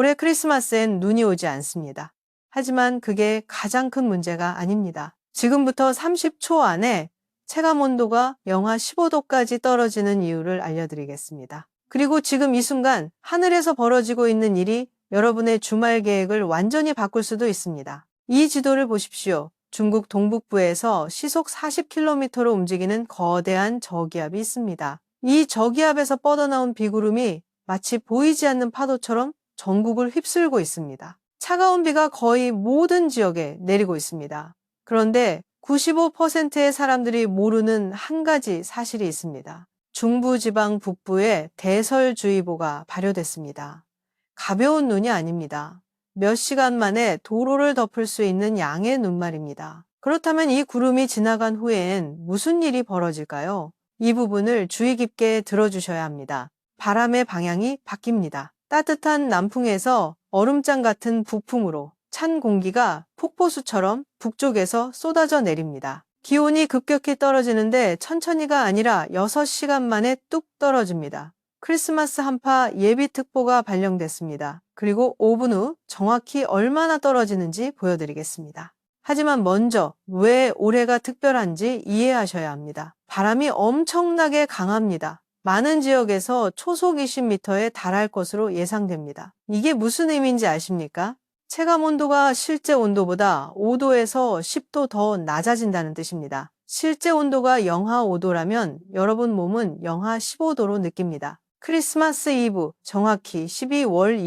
올해 크리스마스엔 눈이 오지 않습니다. 하지만 그게 가장 큰 문제가 아닙니다. 지금부터 30초 안에 체감온도가 영하 15도까지 떨어지는 이유를 알려드리겠습니다. 그리고 지금 이 순간 하늘에서 벌어지고 있는 일이 여러분의 주말 계획을 완전히 바꿀 수도 있습니다. 이 지도를 보십시오. 중국 동북부에서 시속 40km로 움직이는 거대한 저기압이 있습니다. 이 저기압에서 뻗어나온 비구름이 마치 보이지 않는 파도처럼 전국을 휩쓸고 있습니다. 차가운 비가 거의 모든 지역에 내리고 있습니다. 그런데 95%의 사람들이 모르는 한 가지 사실이 있습니다. 중부지방 북부에 대설주의보가 발효됐습니다. 가벼운 눈이 아닙니다. 몇 시간 만에 도로를 덮을 수 있는 양의 눈 말입니다. 그렇다면 이 구름이 지나간 후엔 무슨 일이 벌어질까요? 이 부분을 주의 깊게 들어주셔야 합니다. 바람의 방향이 바뀝니다. 따뜻한 남풍에서 얼음장 같은 북풍으로 찬 공기가 폭포수처럼 북쪽에서 쏟아져 내립니다. 기온이 급격히 떨어지는데 천천히가 아니라 6시간 만에 뚝 떨어집니다. 크리스마스 한파 예비특보가 발령됐습니다. 그리고 5분 후 정확히 얼마나 떨어지는지 보여드리겠습니다. 하지만 먼저 왜 올해가 특별한지 이해하셔야 합니다. 바람이 엄청나게 강합니다. 많은 지역에서 초속 20m에 달할 것으로 예상됩니다. 이게 무슨 의미인지 아십니까? 체감온도가 실제 온도보다 5도에서 10도 더 낮아진다는 뜻입니다. 실제 온도가 영하 5도라면 여러분 몸은 영하 15도로 느낍니다. 크리스마스 이브, 정확히 12월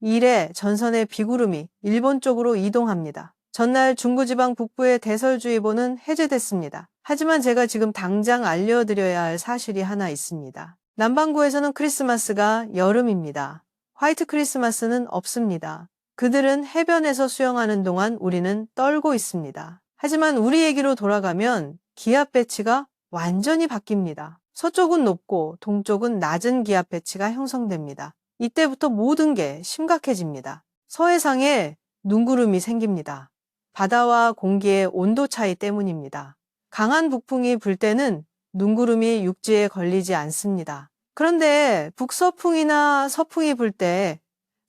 24일에 전선의 비구름이 일본 쪽으로 이동합니다. 전날 중부지방 북부의 대설주의보는 해제됐습니다. 하지만 제가 지금 당장 알려드려야 할 사실이 하나 있습니다. 남반구에서는 크리스마스가 여름입니다. 화이트 크리스마스는 없습니다. 그들은 해변에서 수영하는 동안 우리는 떨고 있습니다. 하지만 우리 얘기로 돌아가면 기압 배치가 완전히 바뀝니다. 서쪽은 높고 동쪽은 낮은 기압 배치가 형성됩니다. 이때부터 모든 게 심각해집니다. 서해상에 눈구름이 생깁니다. 바다와 공기의 온도 차이 때문입니다. 강한 북풍이 불 때는 눈구름이 육지에 걸리지 않습니다. 그런데 북서풍이나 서풍이 불 때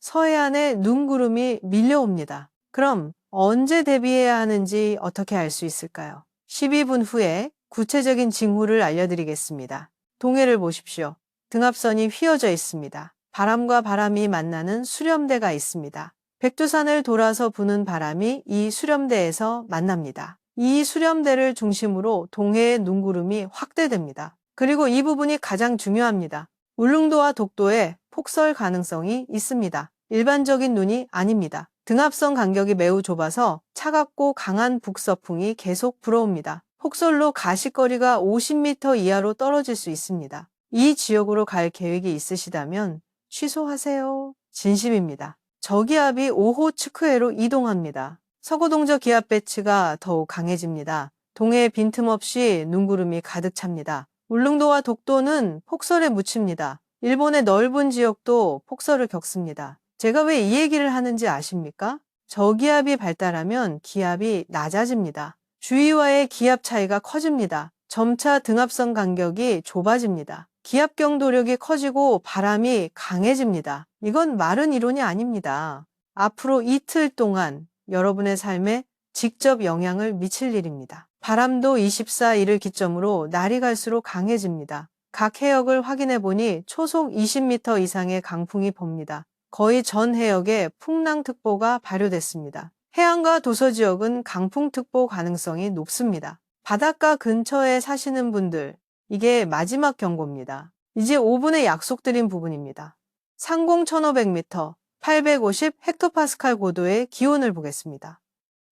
서해안에 눈구름이 밀려옵니다. 그럼 언제 대비해야 하는지 어떻게 알 수 있을까요? 12분 후에 구체적인 징후를 알려드리겠습니다. 동해를 보십시오. 등압선이 휘어져 있습니다. 바람과 바람이 만나는 수렴대가 있습니다. 백두산을 돌아서 부는 바람이 이 수렴대에서 만납니다. 이 수렴대를 중심으로 동해의 눈구름이 확대됩니다. 그리고 이 부분이 가장 중요합니다. 울릉도와 독도에 폭설 가능성이 있습니다. 일반적인 눈이 아닙니다. 등압선 간격이 매우 좁아서 차갑고 강한 북서풍이 계속 불어옵니다. 폭설로 가시거리가 50m 이하로 떨어질 수 있습니다. 이 지역으로 갈 계획이 있으시다면 취소하세요. 진심입니다. 저기압이 오호츠크해로 이동합니다. 서구동저 기압 배치가 더욱 강해집니다. 동해에 빈틈없이 눈구름이 가득 찹니다. 울릉도와 독도는 폭설에 묻힙니다. 일본의 넓은 지역도 폭설을 겪습니다. 제가 왜 이 얘기를 하는지 아십니까? 저기압이 발달하면 기압이 낮아집니다. 주위와의 기압 차이가 커집니다. 점차 등압선 간격이 좁아집니다. 기압 경도력이 커지고 바람이 강해집니다. 이건 마른 이론이 아닙니다. 앞으로 이틀 동안 여러분의 삶에 직접 영향을 미칠 일입니다. 바람도 24일을 기점으로 날이 갈수록 강해집니다. 각 해역을 확인해 보니 초속 20m 이상의 강풍이 붑니다. 거의 전 해역에 풍랑특보가 발효됐습니다. 해안과 도서 지역은 강풍특보 가능성이 높습니다. 바닷가 근처에 사시는 분들, 이게 마지막 경고입니다. 이제 5분에 약속드린 부분입니다. 상공 1500m, 850헥토파스칼 고도의 기온을 보겠습니다.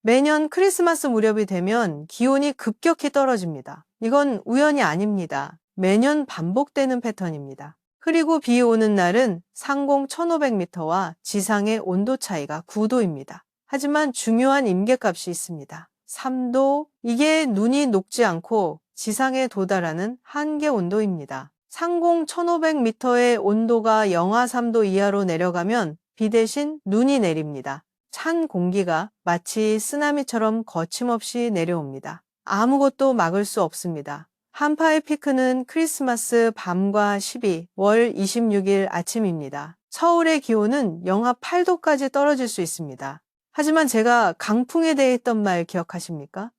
매년 크리스마스 무렵이 되면 기온이 급격히 떨어집니다. 이건 우연이 아닙니다. 매년 반복되는 패턴입니다. 흐리고 비 오는 날은 상공 1500m와 지상의 온도 차이가 9도입니다. 하지만 중요한 임계값이 있습니다. 3도, 이게 눈이 녹지 않고 지상에 도달하는 한계 온도입니다. 상공 1500m의 온도가 영하 3도 이하로 내려가면 비 대신 눈이 내립니다. 찬 공기가 마치 쓰나미처럼 거침없이 내려옵니다. 아무것도 막을 수 없습니다. 한파의 피크는 크리스마스 밤과 12월 26일 아침입니다. 서울의 기온은 영하 8도까지 떨어질 수 있습니다. 하지만 제가 강풍에 대해 했던 말 기억하십니까?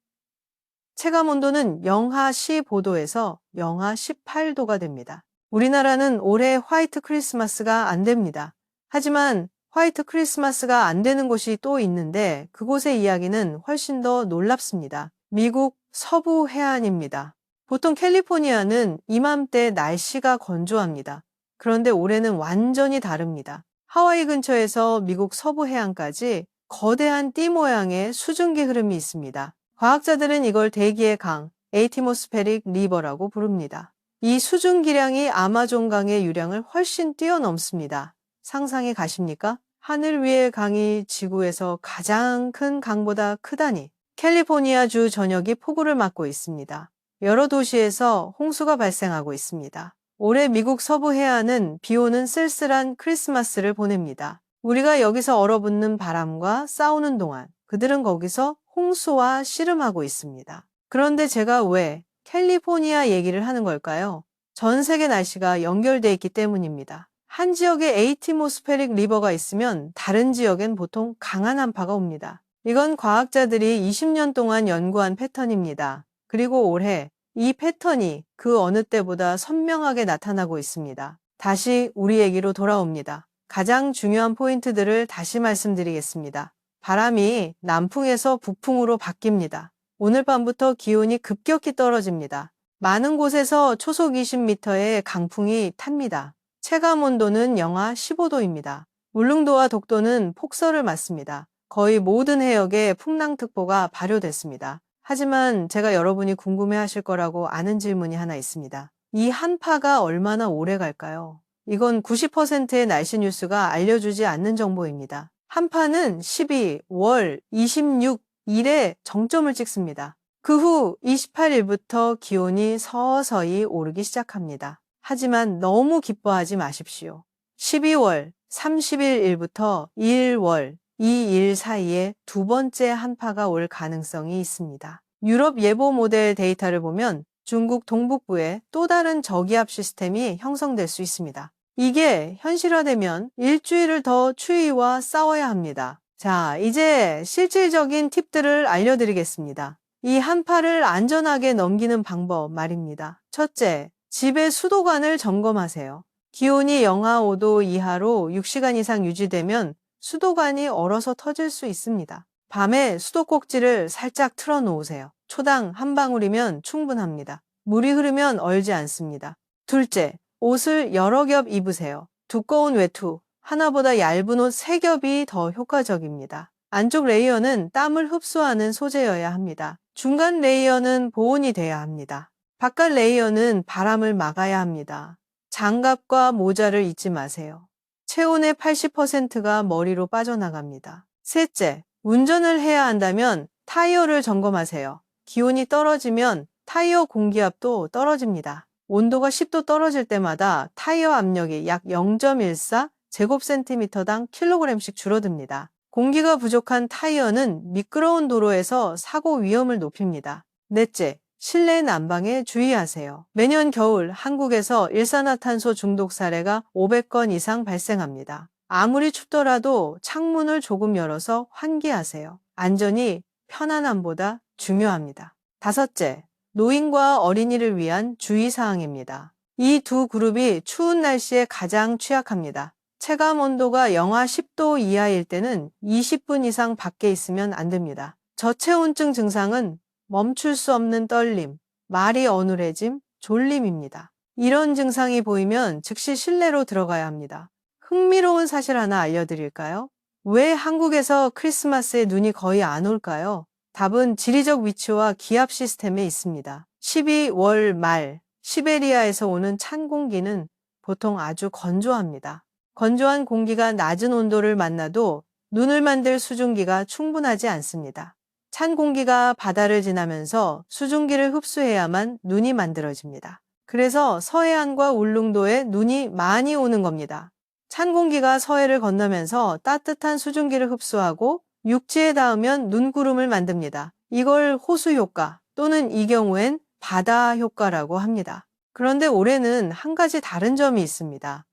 체감 온도는 영하 15도에서 영하 18도가 됩니다. 우리나라는 올해 화이트 크리스마스가 안 됩니다. 하지만 화이트 크리스마스가 안 되는 곳이 또 있는데 그곳의 이야기는 훨씬 더 놀랍습니다. 미국 서부 해안입니다. 보통 캘리포니아는 이맘때 날씨가 건조합니다. 그런데 올해는 완전히 다릅니다. 하와이 근처에서 미국 서부 해안까지 거대한 띠 모양의 수증기 흐름이 있습니다. 과학자들은 이걸 대기의 강, 에이티모스페릭 리버라고 부릅니다. 이 수증기량이 아마존강의 유량을 훨씬 뛰어넘습니다. 상상이 가십니까? 하늘 위의 강이 지구에서 가장 큰 강보다 크다니. 캘리포니아주 전역이 폭우를 맞고 있습니다. 여러 도시에서 홍수가 발생하고 있습니다. 올해 미국 서부 해안은 비 오는 쓸쓸한 크리스마스를 보냅니다. 우리가 여기서 얼어붙는 바람과 싸우는 동안 그들은 거기서 홍수와 씨름하고 있습니다. 그런데 제가 왜 캘리포니아 얘기를 하는 걸까요? 전 세계 날씨가 연결돼 있기 때문입니다. 한 지역에 에이티모스페릭 리버가 있으면 다른 지역엔 보통 강한 한파가 옵니다. 이건 과학자들이 20년 동안 연구한 패턴입니다. 그리고 올해 이 패턴이 그 어느 때보다 선명하게 나타나고 있습니다. 다시 우리 얘기로 돌아옵니다. 가장 중요한 포인트들을 다시 말씀드리겠습니다. 바람이 남풍에서 북풍으로 바뀝니다. 오늘 밤부터 기온이 급격히 떨어집니다. 많은 곳에서 초속 20m의 강풍이 탑니다. 체감 온도는 영하 15도입니다. 울릉도와 독도는 폭설을 맞습니다. 거의 모든 해역에 풍랑특보가 발효됐습니다. 하지만 제가 여러분이 궁금해하실 거라고 아는 질문이 하나 있습니다. 이 한파가 얼마나 오래 갈까요? 이건 90%의 날씨 뉴스가 알려주지 않는 정보입니다. 한파는 12월 26일에 정점을 찍습니다. 그 후 28일부터 기온이 서서히 오르기 시작합니다. 하지만 너무 기뻐하지 마십시오. 12월 30일부터 1월 2일 사이에 두 번째 한파가 올 가능성이 있습니다. 유럽 예보 모델 데이터를 보면 중국 동북부에 또 다른 저기압 시스템이 형성될 수 있습니다. 이게 현실화되면 일주일을 더 추위와 싸워야 합니다. 자, 이제 실질적인 팁들을 알려드리겠습니다. 이 한파를 안전하게 넘기는 방법 말입니다. 첫째, 집의 수도관을 점검하세요. 기온이 영하 5도 이하로 6시간 이상 유지되면 수도관이 얼어서 터질 수 있습니다. 밤에 수도꼭지를 살짝 틀어 놓으세요. 초당 한 방울이면 충분합니다. 물이 흐르면 얼지 않습니다. 둘째, 옷을 여러 겹 입으세요. 두꺼운 외투, 하나보다 얇은 옷 3겹이 더 효과적입니다. 안쪽 레이어는 땀을 흡수하는 소재여야 합니다. 중간 레이어는 보온이 돼야 합니다. 바깥 레이어는 바람을 막아야 합니다. 장갑과 모자를 잊지 마세요. 체온의 80%가 머리로 빠져나갑니다. 셋째, 운전을 해야 한다면 타이어를 점검하세요. 기온이 떨어지면 타이어 공기압도 떨어집니다. 온도가 10도 떨어질 때마다 타이어 압력이 약 0.14 제곱센티미터당 킬로그램씩 줄어듭니다. 공기가 부족한 타이어는 미끄러운 도로에서 사고 위험을 높입니다. 넷째, 실내 난방에 주의하세요. 매년 겨울 한국에서 일산화탄소 중독 사례가 500건 이상 발생합니다. 아무리 춥더라도 창문을 조금 열어서 환기하세요. 안전이 편안함보다 중요합니다. 다섯째, 노인과 어린이를 위한 주의사항입니다. 이 두 그룹이 추운 날씨에 가장 취약합니다. 체감 온도가 영하 10도 이하일 때는 20분 이상 밖에 있으면 안 됩니다. 저체온증 증상은 멈출 수 없는 떨림, 말이 어눌해짐, 졸림입니다. 이런 증상이 보이면 즉시 실내로 들어가야 합니다. 흥미로운 사실 하나 알려드릴까요? 왜 한국에서 크리스마스에 눈이 거의 안 올까요? 답은 지리적 위치와 기압 시스템에 있습니다. 12월 말 시베리아에서 오는 찬 공기는 보통 아주 건조합니다. 건조한 공기가 낮은 온도를 만나도 눈을 만들 수증기가 충분하지 않습니다. 찬 공기가 바다를 지나면서 수증기를 흡수해야만 눈이 만들어집니다. 그래서 서해안과 울릉도에 눈이 많이 오는 겁니다. 찬 공기가 서해를 건너면서 따뜻한 수증기를 흡수하고 육지에 닿으면 눈구름을 만듭니다. 이걸 호수 효과 또는 이 경우엔 바다 효과라고 합니다. 그런데 올해는 한 가지 다른 점이 있습니다.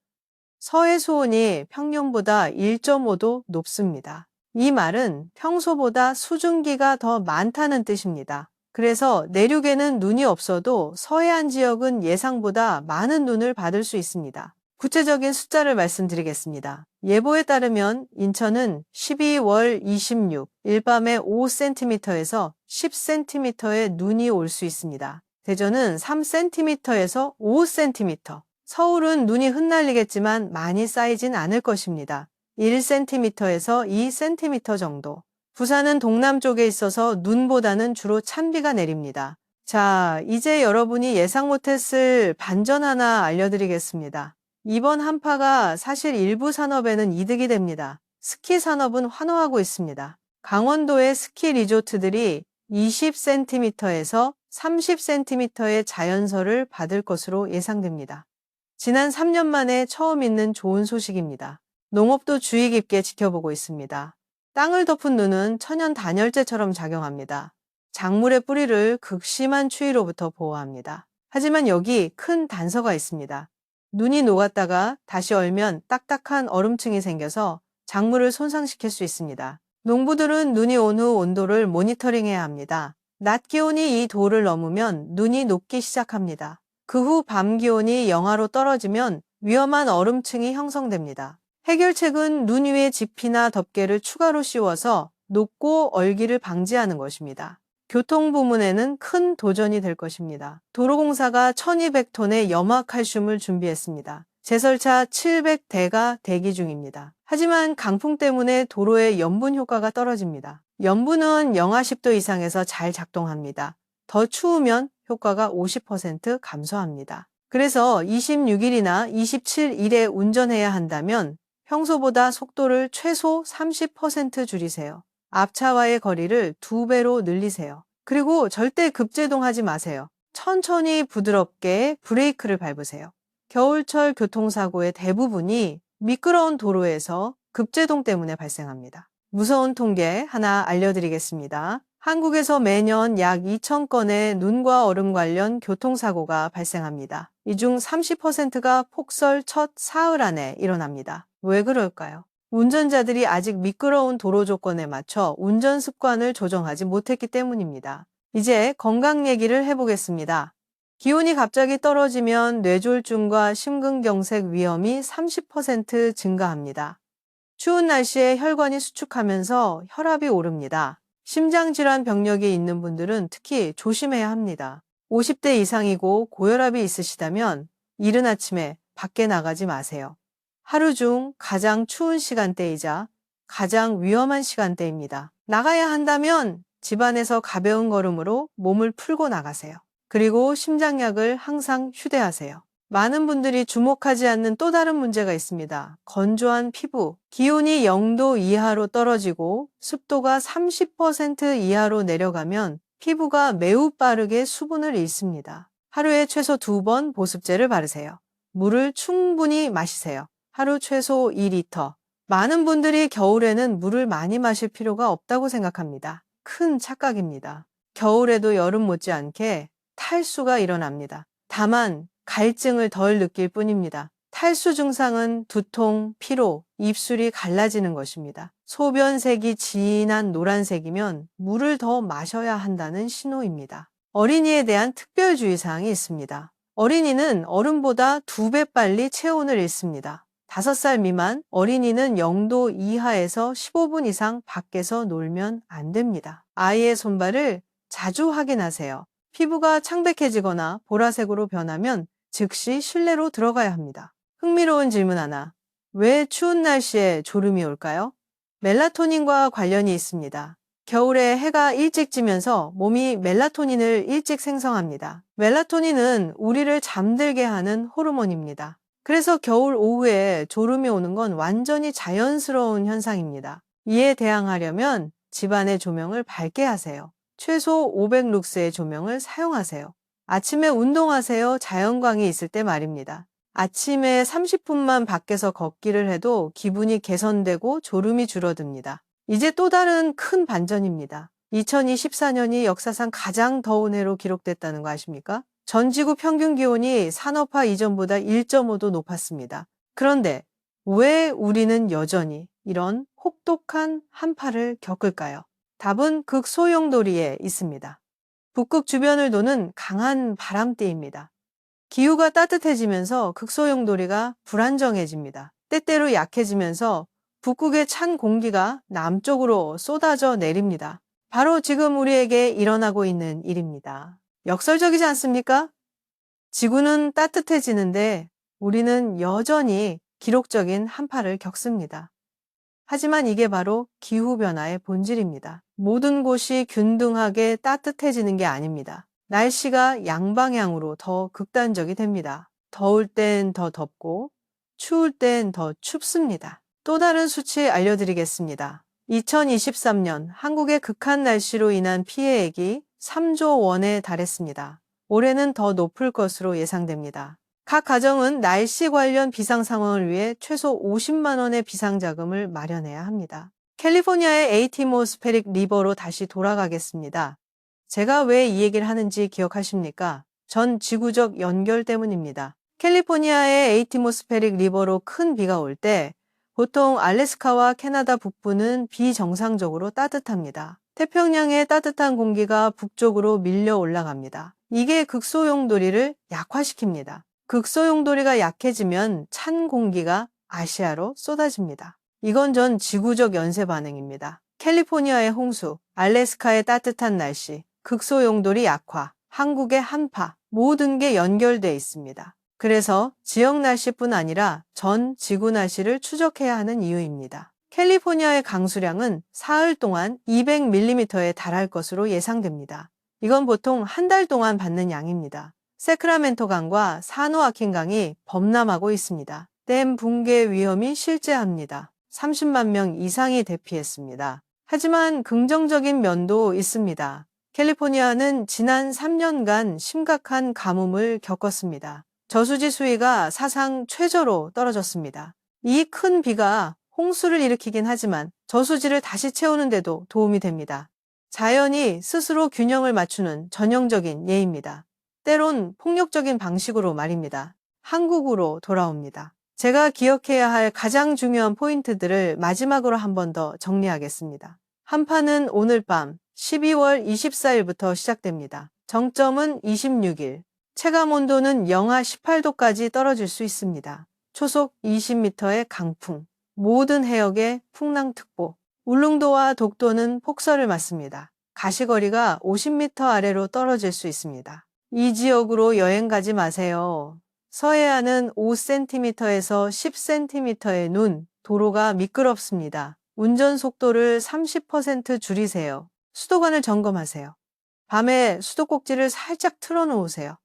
서해 수온이 평년보다 1.5도 높습니다. 이 말은 평소보다 수증기가 더 많다는 뜻입니다. 그래서 내륙에는 눈이 없어도 서해안 지역은 예상보다 많은 눈을 받을 수 있습니다. 구체적인 숫자를 말씀드리겠습니다. 예보에 따르면 인천은 12월 26 일밤에 5cm에서 10cm의 눈이 올 수 있습니다. 대전은 3cm에서 5cm, 서울은 눈이 흩날리겠지만 많이 쌓이진 않을 것입니다. 1cm에서 2cm 정도. 부산은 동남쪽에 있어서 눈보다는 주로 찬비가 내립니다. 자, 이제 여러분이 예상 못했을 반전 하나 알려드리겠습니다. 이번 한파가 사실 일부 산업에는 이득이 됩니다. 스키 산업은 환호하고 있습니다. 강원도의 스키 리조트들이 20cm에서 30cm의 자연설을 받을 것으로 예상됩니다. 지난 3년 만에 처음 있는 좋은 소식입니다. 농업도 주의 깊게 지켜보고 있습니다. 땅을 덮은 눈은 천연 단열재처럼 작용합니다. 작물의 뿌리를 극심한 추위로부터 보호합니다. 하지만 여기 큰 단서가 있습니다. 눈이 녹았다가 다시 얼면 딱딱한 얼음층이 생겨서 작물을 손상시킬 수 있습니다. 농부들은 눈이 온 후 온도를 모니터링해야 합니다. 낮 기온이 이 도를 넘으면 눈이 녹기 시작합니다. 그 후 밤 기온이 영하로 떨어지면 위험한 얼음층이 형성됩니다. 해결책은 눈 위에 지피나 덮개를 추가로 씌워서 녹고 얼기를 방지하는 것입니다. 교통 부문에는 큰 도전이 될 것입니다. 도로공사가 1200톤의 염화칼슘을 준비했습니다. 제설차 700대가 대기 중입니다. 하지만 강풍 때문에 도로의 염분 효과가 떨어집니다. 염분은 영하 10도 이상에서 잘 작동합니다. 더 추우면 효과가 50% 감소합니다. 그래서 26일이나 27일에 운전해야 한다면 평소보다 속도를 최소 30% 줄이세요. 앞차와의 거리를 2배로 늘리세요. 그리고 절대 급제동하지 마세요. 천천히 부드럽게 브레이크를 밟으세요. 겨울철 교통사고의 대부분이 미끄러운 도로에서 급제동 때문에 발생합니다. 무서운 통계 하나 알려드리겠습니다. 한국에서 매년 약 2,000건의 눈과 얼음 관련 교통사고가 발생합니다. 이 중 30%가 폭설 첫 사흘 안에 일어납니다. 왜 그럴까요? 운전자들이 아직 미끄러운 도로 조건에 맞춰 운전 습관을 조정하지 못했기 때문입니다. 이제 건강 얘기를 해보겠습니다. 기온이 갑자기 떨어지면 뇌졸중과 심근경색 위험이 30% 증가합니다. 추운 날씨에 혈관이 수축하면서 혈압이 오릅니다. 심장질환 병력이 있는 분들은 특히 조심해야 합니다. 50대 이상이고 고혈압이 있으시다면 이른 아침에 밖에 나가지 마세요. 하루 중 가장 추운 시간대이자 가장 위험한 시간대입니다. 나가야 한다면 집안에서 가벼운 걸음으로 몸을 풀고 나가세요. 그리고 심장약을 항상 휴대하세요. 많은 분들이 주목하지 않는 또 다른 문제가 있습니다. 건조한 피부. 기온이 0도 이하로 떨어지고 습도가 30% 이하로 내려가면 피부가 매우 빠르게 수분을 잃습니다. 하루에 최소 2번 보습제를 바르세요. 물을 충분히 마시세요. 하루 최소 2리터. 많은 분들이 겨울에는 물을 많이 마실 필요가 없다고 생각합니다. 큰 착각입니다. 겨울에도 여름 못지않게 탈수가 일어납니다. 다만 갈증을 덜 느낄 뿐입니다. 탈수 증상은 두통, 피로, 입술이 갈라지는 것입니다. 소변색이 진한 노란색이면 물을 더 마셔야 한다는 신호입니다. 어린이에 대한 특별주의사항이 있습니다. 어린이는 어른보다 2배 빨리 체온을 잃습니다. 5살 미만 어린이는 0도 이하에서 15분 이상 밖에서 놀면 안 됩니다. 아이의 손발을 자주 확인하세요. 피부가 창백해지거나 보라색으로 변하면 즉시 실내로 들어가야 합니다. 흥미로운 질문 하나. 왜 추운 날씨에 졸음이 올까요? 멜라토닌과 관련이 있습니다. 겨울에 해가 일찍 지면서 몸이 멜라토닌을 일찍 생성합니다. 멜라토닌은 우리를 잠들게 하는 호르몬입니다. 그래서 겨울 오후에 졸음이 오는 건 완전히 자연스러운 현상입니다. 이에 대항하려면 집안의 조명을 밝게 하세요. 최소 500룩스의 조명을 사용하세요. 아침에 운동하세요. 자연광이 있을 때 말입니다. 아침에 30분만 밖에서 걷기를 해도 기분이 개선되고 졸음이 줄어듭니다. 이제 또 다른 큰 반전입니다. 2024년이 역사상 가장 더운 해로 기록됐다는 거 아십니까? 전 지구 평균 기온이 산업화 이전보다 1.5도 높았습니다. 그런데 왜 우리는 여전히 이런 혹독한 한파를 겪을까요? 답은 극소용돌이에 있습니다. 북극 주변을 도는 강한 바람띠입니다. 기후가 따뜻해지면서 극소용돌이가 불안정해집니다. 때때로 약해지면서 북극의 찬 공기가 남쪽으로 쏟아져 내립니다. 바로 지금 우리에게 일어나고 있는 일입니다. 역설적이지 않습니까? 지구는 따뜻해지는데 우리는 여전히 기록적인 한파를 겪습니다. 하지만 이게 바로 기후변화의 본질입니다. 모든 곳이 균등하게 따뜻해지는 게 아닙니다. 날씨가 양방향으로 더 극단적이 됩니다. 더울 땐 더 덥고 추울 땐 더 춥습니다. 또 다른 수치 알려드리겠습니다. 2023년 한국의 극한 날씨로 인한 피해액이 3조 원에 달했습니다. 올해는 더 높을 것으로 예상됩니다. 각 가정은 날씨 관련 비상 상황을 위해 최소 50만 원의 비상자금을 마련해야 합니다. 캘리포니아의 에이티모스페릭 리버로 다시 돌아가겠습니다. 제가 왜 이 얘기를 하는지 기억하십니까? 전 지구적 연결 때문입니다. 캘리포니아의 에이티모스페릭 리버로 큰 비가 올 때 보통 알래스카와 캐나다 북부는 비정상적으로 따뜻합니다. 태평양의 따뜻한 공기가 북쪽으로 밀려 올라갑니다. 이게 극소용돌이를 약화시킵니다. 극소용돌이가 약해지면 찬 공기가 아시아로 쏟아집니다. 이건 전 지구적 연쇄 반응입니다. 캘리포니아의 홍수, 알래스카의 따뜻한 날씨, 극소용돌이 약화, 한국의 한파, 모든 게 연결돼 있습니다. 그래서 지역 날씨뿐 아니라 전 지구 날씨를 추적해야 하는 이유입니다. 캘리포니아의 강수량은 사흘 동안 200mm에 달할 것으로 예상됩니다. 이건 보통 한 달 동안 받는 양입니다. 세크라멘토 강과 사노아킨 강이 범람하고 있습니다. 댐 붕괴 위험이 실제합니다. 30만 명 이상이 대피했습니다. 하지만 긍정적인 면도 있습니다. 캘리포니아는 지난 3년간 심각한 가뭄을 겪었습니다. 저수지 수위가 사상 최저로 떨어졌습니다. 이 큰 비가 홍수를 일으키긴 하지만 저수지를 다시 채우는 데도 도움이 됩니다. 자연이 스스로 균형을 맞추는 전형적인 예입니다. 때론 폭력적인 방식으로 말입니다. 한국으로 돌아옵니다. 제가 기억해야 할 가장 중요한 포인트들을 마지막으로 한 번 더 정리하겠습니다. 한파는 오늘 밤 12월 24일부터 시작됩니다. 정점은 26일. 체감 온도는 영하 18도까지 떨어질 수 있습니다. 초속 20m의 강풍. 모든 해역에 풍랑특보. 울릉도와 독도는 폭설을 맞습니다. 가시거리가 50m 아래로 떨어질 수 있습니다. 이 지역으로 여행 가지 마세요. 서해안은 5cm에서 10cm의 눈, 도로가 미끄럽습니다. 운전 속도를 30% 줄이세요. 수도관을 점검하세요. 밤에 수도꼭지를 살짝 틀어놓으세요.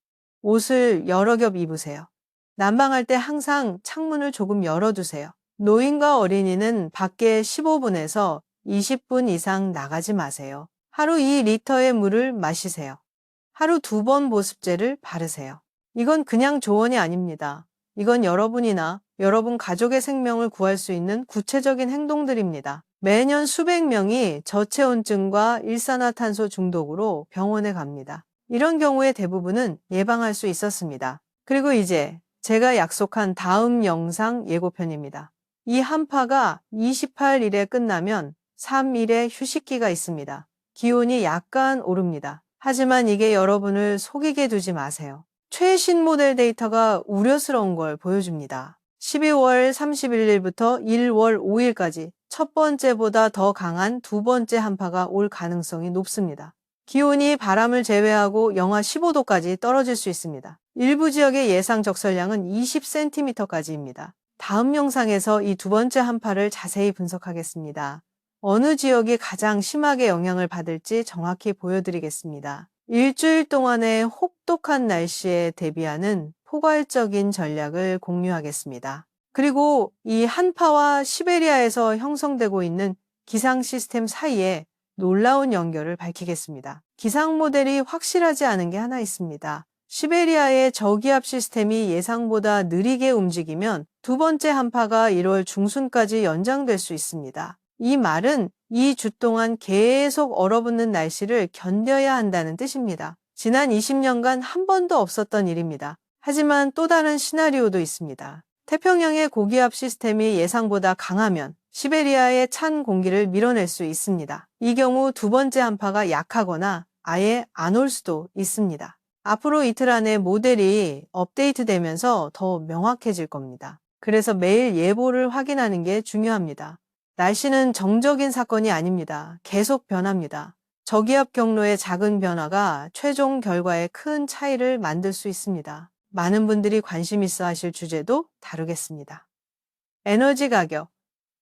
옷을 여러 겹 입으세요. 난방할 때 항상 창문을 조금 열어두세요. 노인과 어린이는 밖에 15분에서 20분 이상 나가지 마세요. 하루 2리터의 물을 마시세요. 하루 2번 보습제를 바르세요. 이건 그냥 조언이 아닙니다. 이건 여러분이나 여러분 가족의 생명을 구할 수 있는 구체적인 행동들입니다. 매년 수백 명이 저체온증과 일산화탄소 중독으로 병원에 갑니다. 이런 경우의 대부분은 예방할 수 있었습니다. 그리고 이제 제가 약속한 다음 영상 예고편입니다. 이 한파가 28일에 끝나면 3일의 휴식기가 있습니다. 기온이 약간 오릅니다. 하지만 이게 여러분을 속이게 두지 마세요. 최신 모델 데이터가 우려스러운 걸 보여줍니다. 12월 31일부터 1월 5일까지 첫 번째보다 더 강한 두 번째 한파가 올 가능성이 높습니다. 기온이 바람을 제외하고 영하 15도까지 떨어질 수 있습니다. 일부 지역의 예상 적설량은 20cm까지입니다. 다음 영상에서 이 두 번째 한파를 자세히 분석하겠습니다. 어느 지역이 가장 심하게 영향을 받을지 정확히 보여드리겠습니다. 일주일 동안의 혹독한 날씨에 대비하는 포괄적인 전략을 공유하겠습니다. 그리고 이 한파와 시베리아에서 형성되고 있는 기상 시스템 사이에 놀라운 연결을 밝히겠습니다. 기상 모델이 확실하지 않은 게 하나 있습니다. 시베리아의 저기압 시스템이 예상보다 느리게 움직이면 두 번째 한파가 1월 중순까지 연장될 수 있습니다. 이 말은 2주 동안 계속 얼어붙는 날씨를 견뎌야 한다는 뜻입니다. 지난 20년간 한 번도 없었던 일입니다. 하지만 또 다른 시나리오도 있습니다. 태평양의 고기압 시스템이 예상보다 강하면 시베리아의 찬 공기를 밀어낼 수 있습니다. 이 경우 두 번째 한파가 약하거나 아예 안 올 수도 있습니다. 앞으로 이틀 안에 모델이 업데이트되면서 더 명확해질 겁니다. 그래서 매일 예보를 확인하는 게 중요합니다. 날씨는 정적인 사건이 아닙니다. 계속 변합니다. 저기압 경로의 작은 변화가 최종 결과에 큰 차이를 만들 수 있습니다. 많은 분들이 관심 있어 하실 주제도 다루겠습니다. 에너지 가격.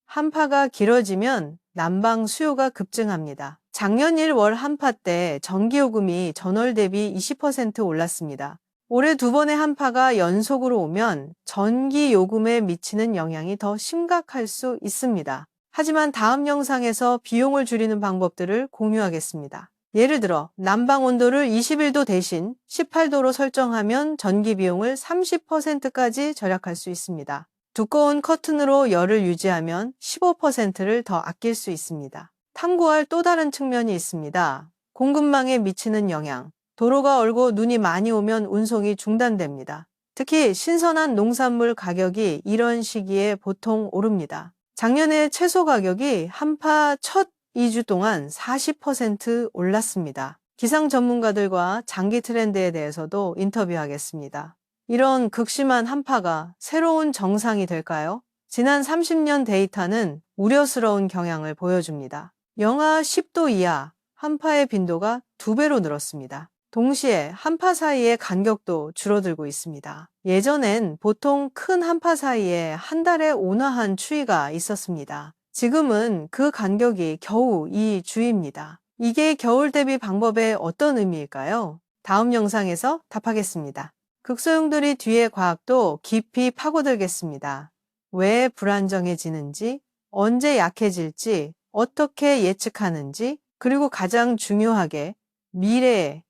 한파가 길어지면 난방 수요가 급증합니다. 작년 1월 한파 때 전기요금이 전월 대비 20% 올랐습니다. 올해 두 번의 한파가 연속으로 오면 전기요금에 미치는 영향이 더 심각할 수 있습니다. 하지만 다음 영상에서 비용을 줄이는 방법들을 공유하겠습니다. 예를 들어 난방 온도를 21도 대신 18도로 설정하면 전기 비용을 30%까지 절약할 수 있습니다. 두꺼운 커튼으로 열을 유지하면 15%를 더 아낄 수 있습니다. 탐구할 또 다른 측면이 있습니다. 공급망에 미치는 영향. 도로가 얼고 눈이 많이 오면 운송이 중단됩니다. 특히 신선한 농산물 가격이 이런 시기에 보통 오릅니다. 작년에 채소 가격이 한파 첫 2주 동안 40% 올랐습니다. 기상 전문가들과 장기 트렌드에 대해서도 인터뷰하겠습니다. 이런 극심한 한파가 새로운 정상이 될까요? 지난 30년 데이터는 우려스러운 경향을 보여줍니다. 영하 10도 이하 한파의 빈도가 2배로 늘었습니다. 동시에 한파 사이의 간격도 줄어들고 있습니다. 예전엔 보통 큰 한파 사이에 한 달에 온화한 추위가 있었습니다. 지금은 그 간격이 겨우 2주입니다. 이게 겨울 대비 방법에 어떤 의미일까요? 다음 영상에서 답하겠습니다. 극소용돌이 뒤의 과학도 깊이 파고들겠습니다. 왜 불안정해지는지, 언제 약해질지, 어떻게 예측하는지, 그리고 가장 중요하게 미래에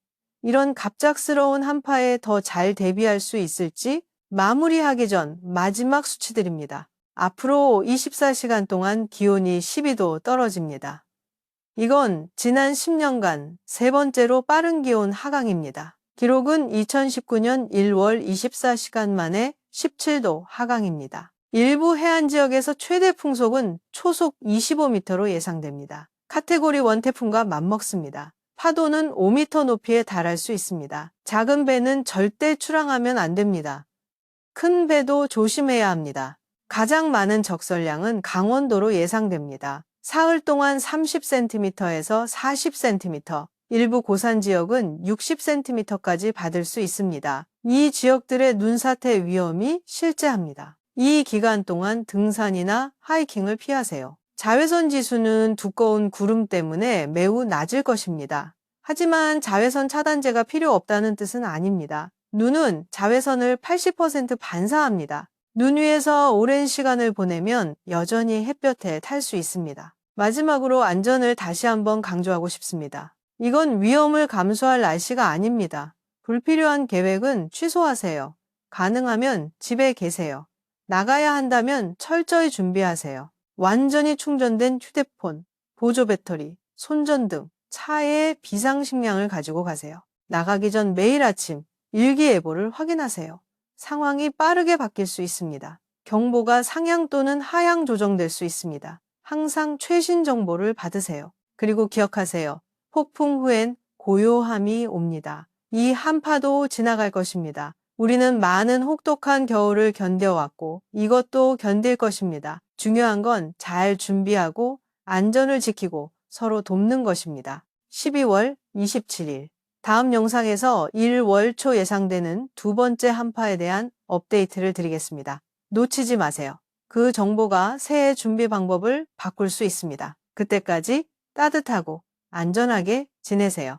이런 갑작스러운 한파에 더 잘 대비할 수 있을지 마무리하기 전 마지막 수치들입니다. 앞으로 24시간 동안 기온이 12도 떨어집니다. 이건 지난 10년간 세 번째로 빠른 기온 하강입니다. 기록은 2019년 1월 24시간 만에 17도 하강입니다. 일부 해안 지역에서 최대 풍속은 초속 25m로 예상됩니다. 카테고리 1 태풍과 맞먹습니다. 파도는 5m 높이에 달할 수 있습니다. 작은 배는 절대 출항하면 안 됩니다. 큰 배도 조심해야 합니다. 가장 많은 적설량은 강원도로 예상됩니다. 사흘 동안 30cm에서 40cm, 일부 고산 지역은 60cm까지 받을 수 있습니다. 이 지역들의 눈사태 위험이 실제합니다. 이 기간 동안 등산이나 하이킹을 피하세요. 자외선 지수는 두꺼운 구름 때문에 매우 낮을 것입니다. 하지만 자외선 차단제가 필요 없다는 뜻은 아닙니다. 눈은 자외선을 80% 반사합니다. 눈 위에서 오랜 시간을 보내면 여전히 햇볕에 탈 수 있습니다. 마지막으로 안전을 다시 한번 강조하고 싶습니다. 이건 위험을 감수할 날씨가 아닙니다. 불필요한 계획은 취소하세요. 가능하면 집에 계세요. 나가야 한다면 철저히 준비하세요. 완전히 충전된 휴대폰, 보조 배터리, 손전등, 차에 비상식량을 가지고 가세요. 나가기 전 매일 아침 일기예보를 확인하세요. 상황이 빠르게 바뀔 수 있습니다. 경보가 상향 또는 하향 조정될 수 있습니다. 항상 최신 정보를 받으세요. 그리고 기억하세요. 폭풍 후엔 고요함이 옵니다. 이 한파도 지나갈 것입니다. 우리는 많은 혹독한 겨울을 견뎌왔고 이것도 견딜 것입니다. 중요한 건 잘 준비하고 안전을 지키고 서로 돕는 것입니다. 12월 27일 다음 영상에서 1월 초 예상되는 두 번째 한파에 대한 업데이트를 드리겠습니다. 놓치지 마세요. 그 정보가 새해 준비 방법을 바꿀 수 있습니다. 그때까지 따뜻하고 안전하게 지내세요.